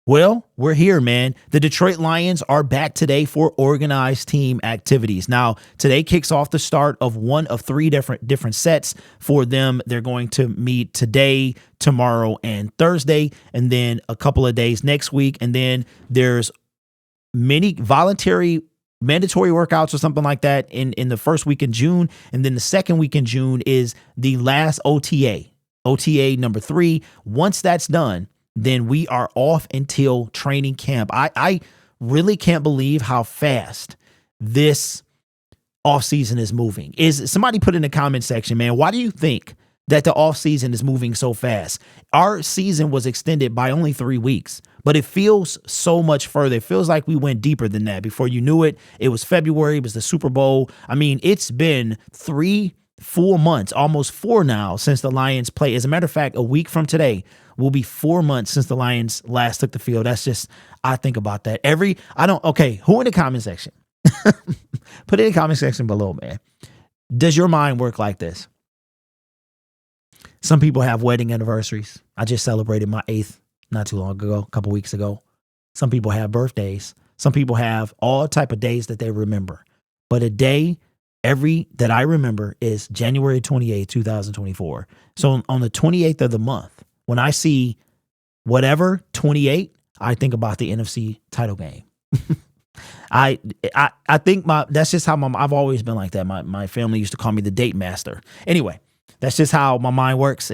Well, we're here, man. The Detroit Lions are back today for organized team activities. Now, today kicks off the start of one of three different sets for them. They're going to meet today, tomorrow, and Thursday, and then a couple of days next week. And then there's many voluntary mandatory workouts or something like that in the first week in June. And then the second week in June is the last OTA number 3. Once that's done, then we are off until training camp. I really can't believe how fast this offseason is moving. Is somebody put in the comment section, man, why do you think that the offseason is moving so fast? Our season was extended by only 3 weeks, but it feels so much further. It feels like we went deeper than that. Before you knew it, it was February, it was the Super Bowl. I mean, it's been 3 full months, almost 4 now, since the Lions play. As a matter of fact, a week from today will be 4 months since the Lions last took the field. That's just, I think about that. Okay, who in the comment section? Put it in the comment section below, man. Does your mind work like this? Some people have wedding anniversaries. I just celebrated my 8th not too long ago, a couple weeks ago. Some people have birthdays. Some people have all type of days that they remember. But a day that I remember is January 28th, 2024. So on the 28th of the month, when I see whatever 28, I think about the NFC title game. I think that's just how I've always been like that. My family used to call me the date master. Anyway, that's just how my mind works.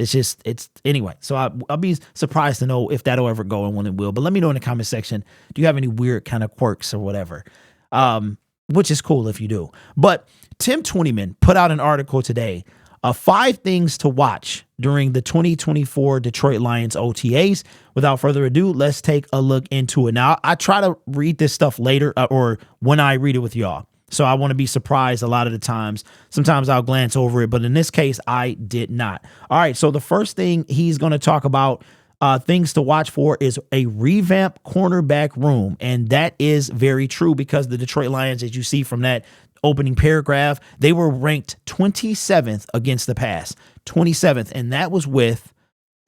Anyway. So I'll be surprised to know if that'll ever go and when it will. But let me know in the comment section, do you have any weird kind of quirks or whatever? Which is cool if you do. But Tim Twentyman put out an article today of 5 things to watch during the 2024 Detroit Lions OTAs. Without further ado, let's take a look into it. Now, I try to read this stuff later or when I read it with y'all. So I want to be surprised a lot of the times. Sometimes I'll glance over it, but in this case, I did not. All right, so the first thing he's going to talk about things to watch for is a revamped cornerback room. And that is very true because the Detroit Lions, as you see from that opening paragraph, they were ranked 27th against the pass, 27th. And that was with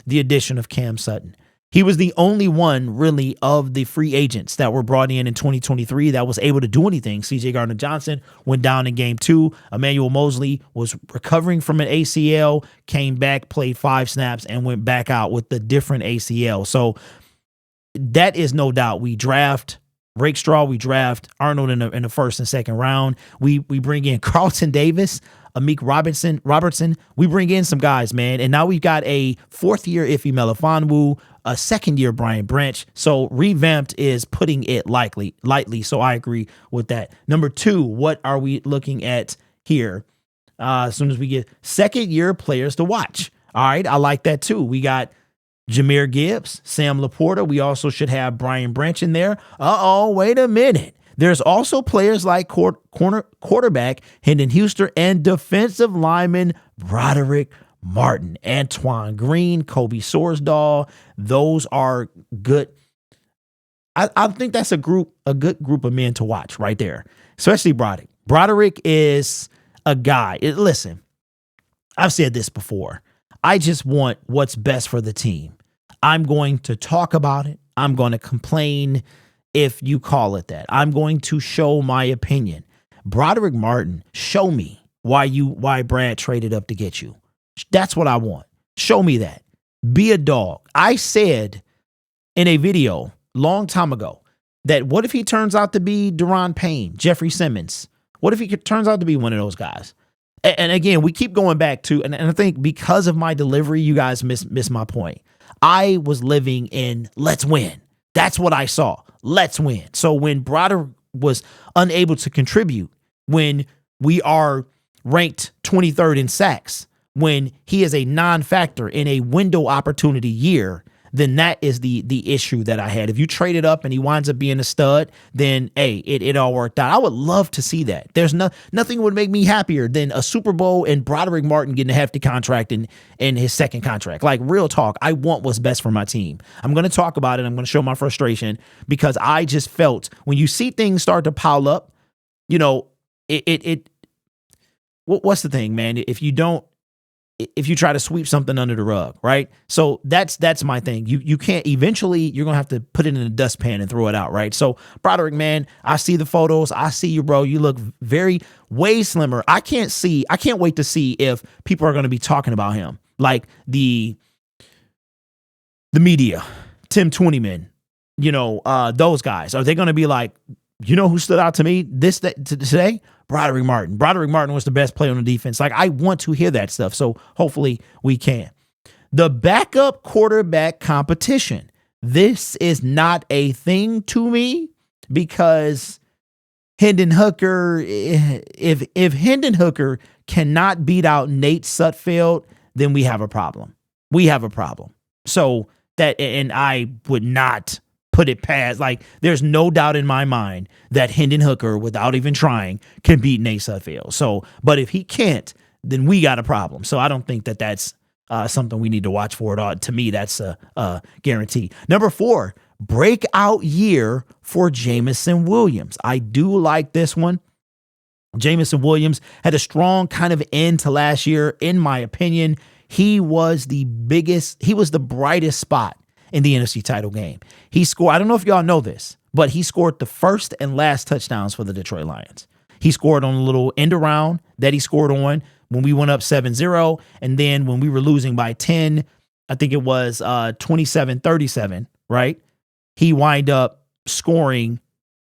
the addition of Cam Sutton. He was the only one really of the free agents that were brought in 2023 that was able to do anything. CJ Gardner-Johnson went down in game 2. Emmanuel Mosley was recovering from an ACL, came back, played 5 snaps, and went back out with the different ACL. So that is no doubt. We draft Rakestraw, we draft Arnold in the first and second round. We bring in Carlton Davis, Amik Robertson. We bring in some guys, man. And now we've got a 4th-year Ife Melifonwu, a 2nd-year Brian Branch. So revamped is putting it lightly. So I agree with that. Number 2, what are we looking at here? As soon as we get 2nd-year players to watch. All right, I like that too. We got Jahmyr Gibbs, Sam Laporta. We also should have Brian Branch in there. Wait a minute. There's also players like quarterback Hendon Huster and defensive lineman Broderick Martin, Antoine Green, Kobe Sorsdahl. Those are good. I think that's a good group of men to watch right there, especially Broderick. Broderick is a guy. Listen, I've said this before. I just want what's best for the team. I'm going to talk about it. I'm going to complain if you call it that. I'm going to show my opinion. Broderick Martin, show me why Brad traded up to get you. That's what I want. Show me that. Be a dog. I said in a video long time ago that what if he turns out to be Daron Payne, Jeffrey Simmons? What if he turns out to be one of those guys? And again, we keep going back to, and I think because of my delivery, you guys miss my point. I was living in let's win. That's what I saw. Let's win. So when Broderick was unable to contribute, when we are ranked 23rd in sacks, when he is a non-factor in a window opportunity year, then that is the issue that I had. If you trade it up and he winds up being a stud, then hey, it all worked out. I would love to see that. There's nothing would make me happier than a Super Bowl and Broderick Martin getting a hefty contract in his 2nd contract. Like real talk, I want what's best for my team. I'm going to talk about it. I'm going to show my frustration because I just felt when you see things start to pile up, you know, what's the thing, man? If you don't if you try to sweep something under the rug, right? So that's my thing. You can't, eventually you're gonna have to put it in a dustpan and throw it out, right? So Broderick, man, I see the photos. I see you, bro. You look way slimmer. I can't wait to see if people are gonna be talking about him. Like the media, Tim Twentyman, those guys. Are they gonna be like, who stood out to me today? Broderick Martin. Broderick Martin was the best player on the defense. Like, I want to hear that stuff. So hopefully we can. The backup quarterback competition. This is not a thing to me because Hendon Hooker, if Hendon Hooker cannot beat out Nate Sudfeld, then we have a problem. We have a problem. So and I would not put it past, like, there's no doubt in my mind that Hendon Hooker, without even trying, can beat Nate Sudfeld. So, but if he can't, then we got a problem. So I don't think that that's something we need to watch for at all. To me, that's a guarantee. Number 4, breakout year for Jameson Williams. I do like this one. Jameson Williams had a strong kind of end to last year. In my opinion, he was the brightest spot in the NFC title game. He scored, I don't know if y'all know this, but he scored the first and last touchdowns for the Detroit Lions. He scored on a little end around that he scored on when we went up 7-0. And then when we were losing by 10, I think it was 27-37, right? He wind up scoring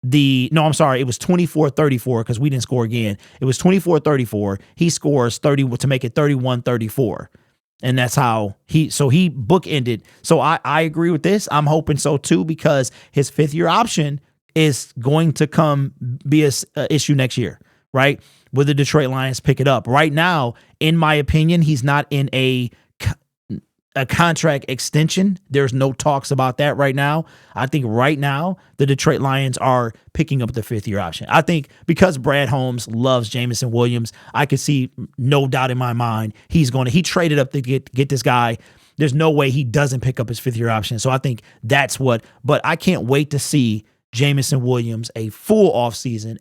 it was 24-34 because we didn't score again. It was 24-34. He scores 30 to make it 31-34. And that's how he bookended. So I agree with this. I'm hoping so too, because his 5th year option is going to be a issue next year, right? Will the Detroit Lions pick it up? Right now, in my opinion, he's not in a contract extension. There's no talks about that right now. I think right now the Detroit Lions are picking up the 5th year option. I think because Brad Holmes loves Jameson Williams, I could see no doubt in my mind he traded up to get this guy. There's no way he doesn't pick up his 5th year option. So I think but I can't wait to see Jameson Williams a full offseason,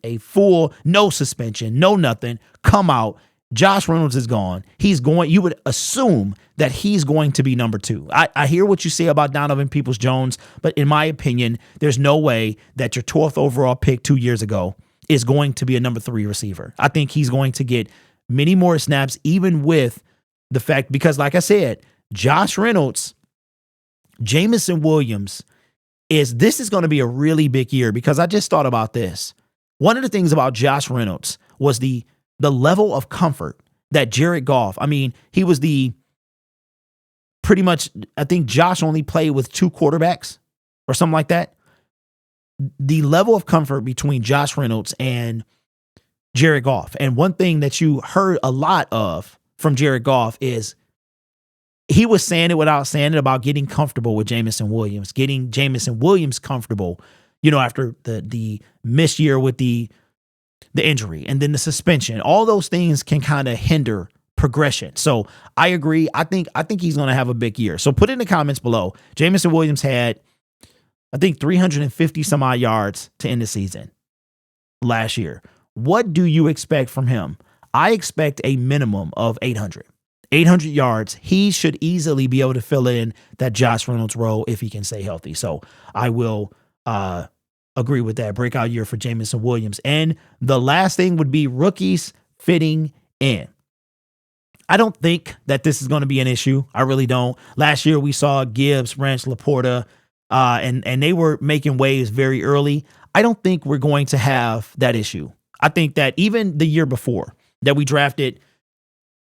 no suspension, no nothing, come out. Josh Reynolds is gone. You would assume that he's going to be number 2. I hear what you say about Donovan Peoples-Jones, but in my opinion, there's no way that your 12th overall pick 2 years ago is going to be a number 3 receiver. I think he's going to get many more snaps, even with the fact, because like I said, Josh Reynolds, Jameson Williams, this is going to be a really big year, because I just thought about this. One of the things about Josh Reynolds was the level of comfort that Jared Goff, he was pretty much, I think Josh only played with 2 quarterbacks or something like that. The level of comfort between Josh Reynolds and Jared Goff. And one thing that you heard a lot of from Jared Goff is he was saying it without saying it about getting comfortable with Jameson Williams, getting Jameson Williams comfortable, after the missed year with the injury and then the suspension. All those things can kind of hinder progression. So I agree. I think he's going to have a big year. So put in the comments below. Jameson Williams had, I think, 350 some odd yards to end the season last year. What do you expect from him? I expect a minimum of 800 yards. He should easily be able to fill in that Josh Reynolds role if he can stay healthy. So I will agree with that. Breakout year for Jameson Williams. And the last thing would be rookies fitting in. I don't think that this is going to be an issue. I really don't. Last year we saw Gibbs, Branch, Laporta, and they were making waves very early. I don't think we're going to have that issue. I think that even the year before that we drafted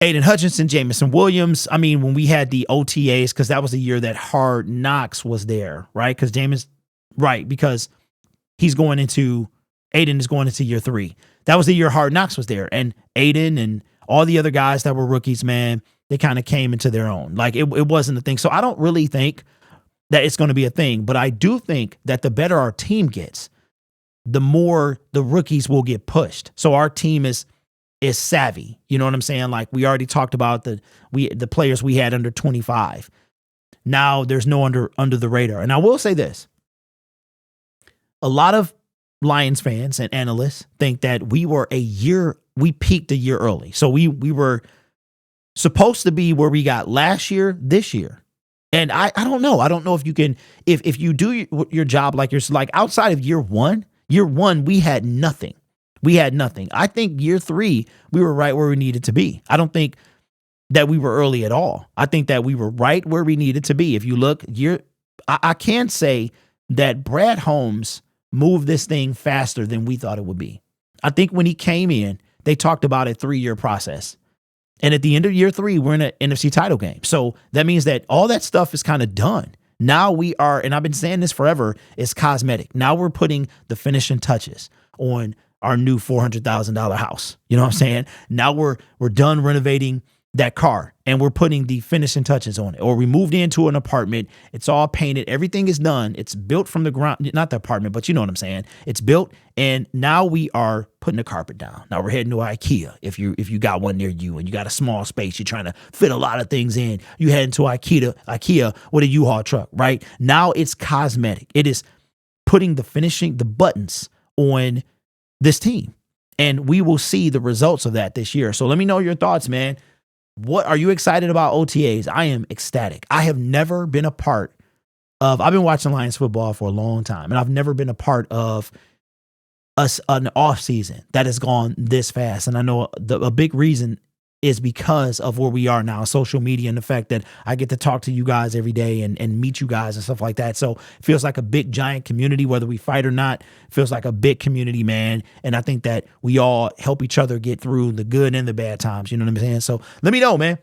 Aiden Hutchinson, Jameson Williams, when we had the OTAs, because that was the year that Hard Knocks was there, right? Because Aiden is going into year 3. That was the year Hard Knocks was there. And Aiden and all the other guys that were rookies, man, they kind of came into their own. Like it wasn't a thing. So I don't really think that it's going to be a thing, but I do think that the better our team gets, the more the rookies will get pushed. So our team is savvy. You know what I'm saying? Like we already talked about the players we had under 25. Now there's no under the radar. And I will say this. A lot of Lions fans and analysts think that we peaked a year early. So we were supposed to be where we got last year, this year. And I don't know. I don't know if you can, if you do your job like you're like outside of year one, we had nothing. We had nothing. I think year 3, we were right where we needed to be. I don't think that we were early at all. I think that we were right where we needed to be. If you look, I can say that Brad Holmes moved this thing faster than we thought it would be. I think when he came in, they talked about a 3-year process. And at the end of year 3, we're in an NFC title game. So that means that all that stuff is kind of done. Now we are, and I've been saying this forever, it's cosmetic. Now we're putting the finishing touches on our new $400,000 house. You know what I'm saying? Now we're done renovating that car and we're putting the finishing touches on it. Or we moved into an apartment. It's all painted. Everything is done. It's built from the ground, not the apartment, but you know what I'm saying? It's built. And now we are putting the carpet down. Now we're heading to IKEA. If you got one near you and you got a small space, you're trying to fit a lot of things in, you head into IKEA with a U-Haul truck, right? Now it's cosmetic. It is putting the buttons on this team. And we will see the results of that this year. So let me know your thoughts, man. What are you excited about OTAs? I am ecstatic. I have never been a part of, I've been watching Lions football for a long time, and I've never been a part of an off season that has gone this fast. And I know a big reason is because of where we are now, social media, and the fact that I get to talk to you guys every day and meet you guys and stuff like that. So it feels like a big, giant community, whether we fight or not. It feels like a big community, man. And I think that we all help each other get through the good and the bad times. You know what I'm saying? So let me know, man.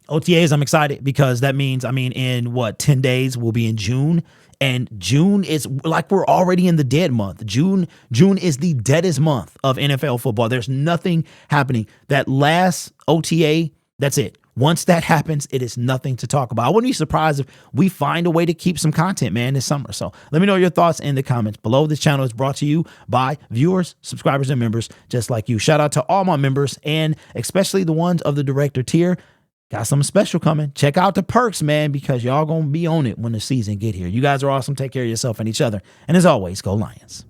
OTAs, I'm excited because that means, in 10 days, we'll be in June. And June is like we're already in the dead month. June is the deadest month of NFL football. There's nothing happening. That last OTA, that's it. Once that happens, it is nothing to talk about. I wouldn't be surprised if we find a way to keep some content, man, this summer. So let me know your thoughts in the comments below. This channel is brought to you by viewers, subscribers, and members just like you. Shout out to all my members and especially the ones of the director tier. Got something special coming. Check out the perks, man, because y'all going to be on it when the season get here. You guys are awesome. Take care of yourself and each other. And as always, go Lions.